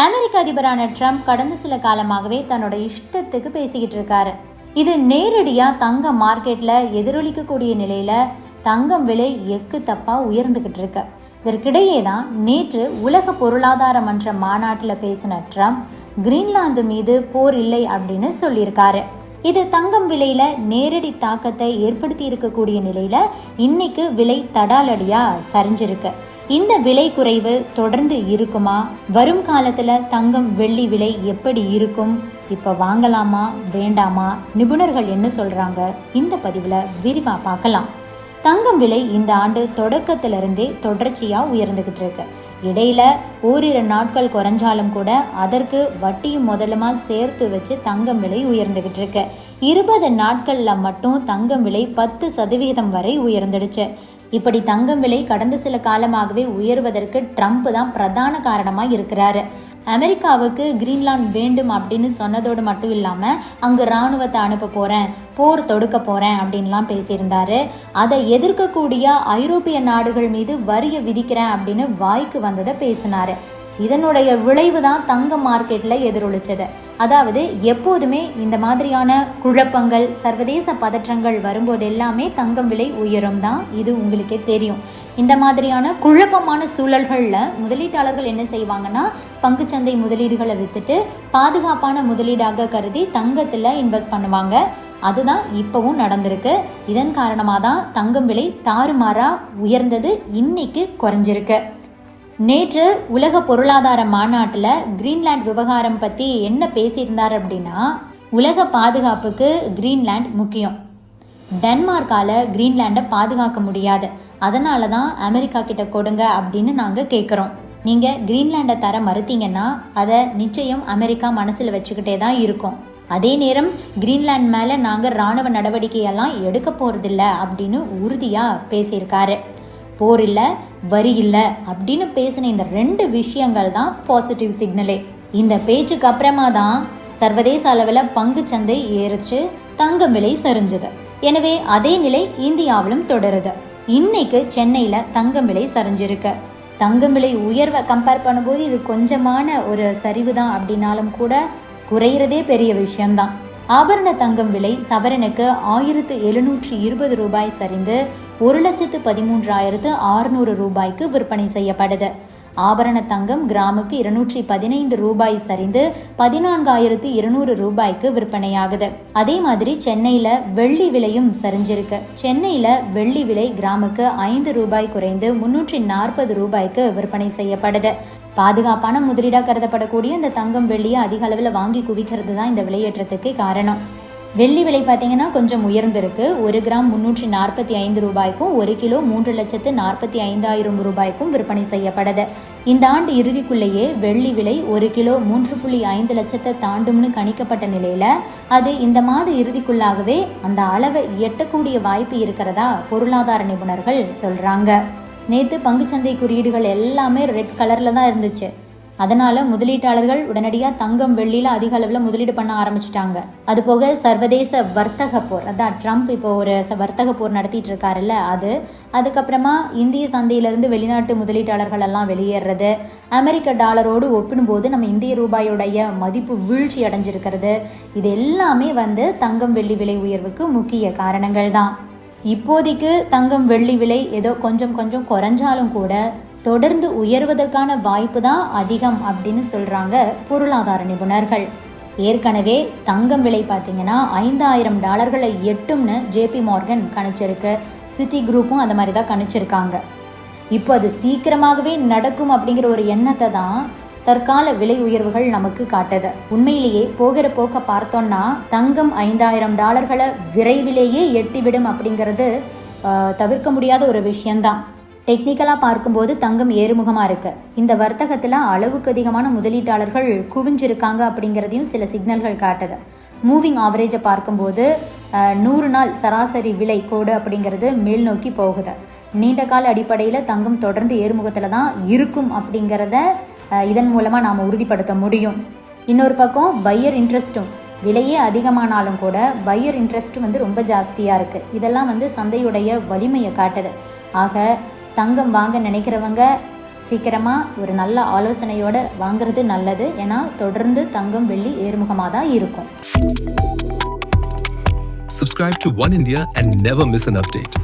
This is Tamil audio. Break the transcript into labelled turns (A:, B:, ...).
A: அமெரிக்க அதிபரான ட்ரம்ப் கடந்த சில காலமாகவே தன்னோட இஷ்டத்துக்கு பேசிக்கிட்டு இருக்காரு. இது நேரடியாக தங்க மார்க்கெட்டில் எதிரொலிக்கக்கூடிய நிலையில் தங்கம் விலை எக்கு தப்பா உயர்ந்துகிட்டு இருக்கு. இதற்கிடையே தான் நேற்று உலக பொருளாதார மன்ற மாநாட்டில் பேசின ட்ரம்ப் கிரீன்லாந்து மீது போர் இல்லை அப்படின்னு சொல்லியிருக்காரு. இது தங்கம் விலையில நேரடி தாக்கத்தை ஏற்படுத்தி இருக்கக்கூடிய நிலையில இன்னைக்கு விலை தடாலடியா சரிஞ்சிருக்கு. இந்த விலை குறைவு தொடர்ந்து இருக்குமா? வரும் காலத்துல தங்கம் வெள்ளி விலை எப்படி இருக்கும்? இப்ப வாங்கலாமா வேண்டாமா? நிபுணர்கள் என்ன சொல்றாங்க? இந்த பதிவுல விரிவா பார்க்கலாம். தங்கம் விலை இந்த ஆண்டு தொடக்கத்திலிருந்தே தொடர்ச்சியா உயர்ந்துகிட்டு இருக்கு. இடையில ஓரிரு நாட்கள் குறைஞ்சாலும் கூட அதற்கு வட்டியும் முதலுமா சேர்த்து வச்சு தங்கம் விலை உயர்ந்துகிட்டு இருக்கு. 20 நாட்கள்ல மட்டும் தங்கம் விலை 10% வரை உயர்ந்துடுச்சு. இப்படி தங்கம் விலை கடந்த சில காலமாகவே உயர்வதற்கு ட்ரம்ப் தான் பிரதான காரணமாக இருக்கிறாரு. அமெரிக்காவுக்கு கிரீன்லாந்து வேண்டும் அப்படின்னு சொன்னதோடு மட்டும் இல்லாமல் அங்கு இராணுவத்தை அனுப்ப போகிறேன், போர் தொடுக்க போகிறேன் அப்படின்லாம் பேசியிருந்தாரு. அதை எதிர்க்கக்கூடிய ஐரோப்பிய நாடுகள் மீது வரியை விதிக்கிறேன் அப்படின்னு வாய்க்கு வந்ததை பேசினாரு. இதனுடைய விளைவு தான் தங்க மார்க்கெட்டில் எதிரொலிச்சது. அதாவது எப்போதுமே இந்த மாதிரியான குழப்பங்கள், சர்வதேச பதற்றங்கள் வரும்போது எல்லாமே தங்கம் விலை உயரும் தான். இது உங்களுக்கே தெரியும். இந்த மாதிரியான குழப்பமான சூழல்களில் முதலீட்டாளர்கள் என்ன செய்வாங்கன்னா, பங்குச்சந்தை முதலீடுகளை விற்றுட்டு பாதுகாப்பான முதலீடாக கருதி தங்கத்தில் இன்வெஸ்ட் பண்ணுவாங்க. அதுதான் இப்போவும் நடந்திருக்கு. இதன் காரணமாக தான் தங்கம் விலை தாறுமாறாக உயர்ந்தது, இன்னைக்கு குறைஞ்சிருக்கு. நேற்று உலக பொருளாதார மாநாட்டில் கிரீன்லாந்து விவகாரம் பற்றி என்ன பேசியிருந்தார் அப்படின்னா, உலக பாதுகாப்புக்கு கிரீன்லாந்து முக்கியம். டென்மார்க்கால் கிரீன்லாண்டை பாதுகாக்க முடியாது, அதனால தான் அமெரிக்கா கிட்ட கொடுங்க அப்படின்னு நாங்கள் கேட்குறோம். நீங்கள் கிரீன்லாண்டை தர மறுத்தீங்கன்னா அதை நிச்சயம் அமெரிக்கா மனசில் வச்சுக்கிட்டே தான் இருக்கும். அதே நேரம் கிரீன்லாந்து மேலே நாங்கள் இராணுவ நடவடிக்கையெல்லாம் எடுக்க போகிறதில்ல அப்படின்னு உறுதியாக பேசியிருக்காரு. போர் இல்லை, வரி இல்லை அப்படின்னு பேசின இந்த 2 விஷயங்கள் தான் பாசிட்டிவ் சிக்னலே. இந்த பேச்சுக்கு அப்புறமா தான் சர்வதேச அளவில் பங்கு சந்தை ஏறிச்சு, தங்கம் விலை சரிஞ்சது. எனவே அதே நிலை இந்தியாவிலும் தொடருது. இன்னைக்கு சென்னையில் தங்கம் விலை சரிஞ்சிருக்கு. தங்கம் விலை உயர்வை கம்பேர் பண்ணும்போது இது கொஞ்சமான ஒரு சரிவு தான் அப்படின்னாலும் கூட குறையிறதே பெரிய விஷயம்தான். ஆபரண தங்கம் விலை சவரனுக்கு 1720 ரூபாய் சரிந்து 1,13,600 ரூபாய்க்கு விற்பனை செய்யப்படுது. ஆபரண தங்கம் கிராமுக்கு 215 ரூபாய் சரிந்து 14,200 ரூபாய்க்கு விற்பனையாகுது. அதே மாதிரி சென்னையில் வெள்ளி விலையும் சரிஞ்சிருக்கு. சென்னையில் வெள்ளி விலை கிராமுக்கு 5 ரூபாய் குறைந்து 340 ரூபாய்க்கு விற்பனை செய்யப்படுது. பாதுகாப்பான முதலீடாக கருதப்படக்கூடிய இந்த தங்கம் வெள்ளியை அதிக அளவில் வாங்கி குவிக்கிறது தான் இந்த விலையேற்றத்துக்கு காரணம். வெள்ளி விலை பார்த்தீங்கன்னா கொஞ்சம் உயர்ந்திருக்கு. 1 கிராம் 345 ரூபாய்க்கும் 1 கிலோ 3,45,000 ரூபாய்க்கும் விற்பனை செய்யப்படுது. இந்த ஆண்டு இறுதிக்குள்ளேயே வெள்ளி விலை 1 கிலோ 3,5 லட்சத்தை தாண்டும்னு கணிக்கப்பட்ட நிலையில் அது இந்த மாத இறுதிக்குள்ளாகவே அந்த அளவை எட்டக்கூடிய வாய்ப்பு இருக்கிறதா பொருளாதார நிபுணர்கள் சொல்கிறாங்க. நேற்று பங்குச்சந்தை குறியீடுகள் எல்லாமே ரெட் கலரில் தான் இருந்துச்சு. அதனால முதலீட்டாளர்கள் உடனடியாக தங்கம் வெள்ளியில் அதிக அளவில் முதலீடு பண்ண ஆரம்பிச்சிட்டாங்க. அது போக சர்வதேச வர்த்தக போர், அதான் ட்ரம்ப் இப்போ ஒரு வர்த்தக போர் நடத்திட்டு இருக்காருல்ல, அதுக்கப்புறமா இந்திய சந்தையிலிருந்து வெளிநாட்டு முதலீட்டாளர்கள் எல்லாம் வெளியேறது, அமெரிக்க டாலரோடு ஒப்பிடும்போது நம்ம இந்திய ரூபாயுடைய மதிப்பு வீழ்ச்சி அடைஞ்சிருக்கிறது, இது எல்லாமே தங்கம் வெள்ளி விலை உயர்வுக்கு முக்கிய காரணங்கள் தான். இப்போதைக்கு தங்கம் வெள்ளி விலை ஏதோ கொஞ்சம் குறைஞ்சாலும் கூட தொடர்ந்து உயர்வதற்கான வாய்ப்பு தான் அதிகம் அப்படின்னு சொல்கிறாங்க பொருளாதார நிபுணர்கள். ஏற்கனவே தங்கம் விலை பார்த்தீங்கன்னா $5,000 எட்டும்னு JP Morgan கணிச்சிருக்கு. சிட்டி குரூப்பும் அந்த மாதிரி தான் கணிச்சிருக்காங்க. இப்போ அது சீக்கிரமாகவே நடக்கும் அப்படிங்கிற ஒரு எண்ணத்தை தான் தற்கால விலை உயர்வுகள் நமக்கு காட்டுது. உண்மையிலேயே போகிற போக்க பார்த்தோன்னா தங்கம் $5,000 விரைவிலேயே எட்டிவிடும் அப்படிங்கிறது தவிர்க்க முடியாத ஒரு விஷயம்தான். டெக்னிக்கலாக பார்க்கும்போது தங்கம் ஏறுமுகமாக இருக்குது. இந்த வர்த்தகத்தில் அளவுக்கு அதிகமான முதலீட்டாளர்கள் குவிஞ்சிருக்காங்க அப்படிங்கிறதையும் சில சிக்னல்கள் காட்டுது. மூவிங் ஆவரேஜை பார்க்கும்போது 100 நாள் சராசரி விலை கோடு அப்படிங்கிறது மேல் நோக்கி போகுது. நீண்ட கால அடிப்படையில் தங்கம் தொடர்ந்து ஏறுமுகத்தில் தான் இருக்கும் அப்படிங்கிறத இதன் மூலமாக நாம் உறுதிப்படுத்த முடியும். இன்னொரு பக்கம் பையர் இன்ட்ரெஸ்ட்டும், விலையே அதிகமானாலும் கூட பையர் இன்ட்ரெஸ்ட்டும் ரொம்ப ஜாஸ்தியாக இருக்குது. இதெல்லாம் சந்தையுடைய வலிமையை காட்டுது. ஆக தங்கம் வாங்க நினைக்கிறவங்க சீக்கிரமாக ஒரு நல்ல ஆலோசனையோடு வாங்குறது நல்லது. ஏன்னா தொடர்ந்து தங்கம் வெள்ளி ஏறுமுகமாக தான் இருக்கும்.
B: Subscribe to One India and never miss an update.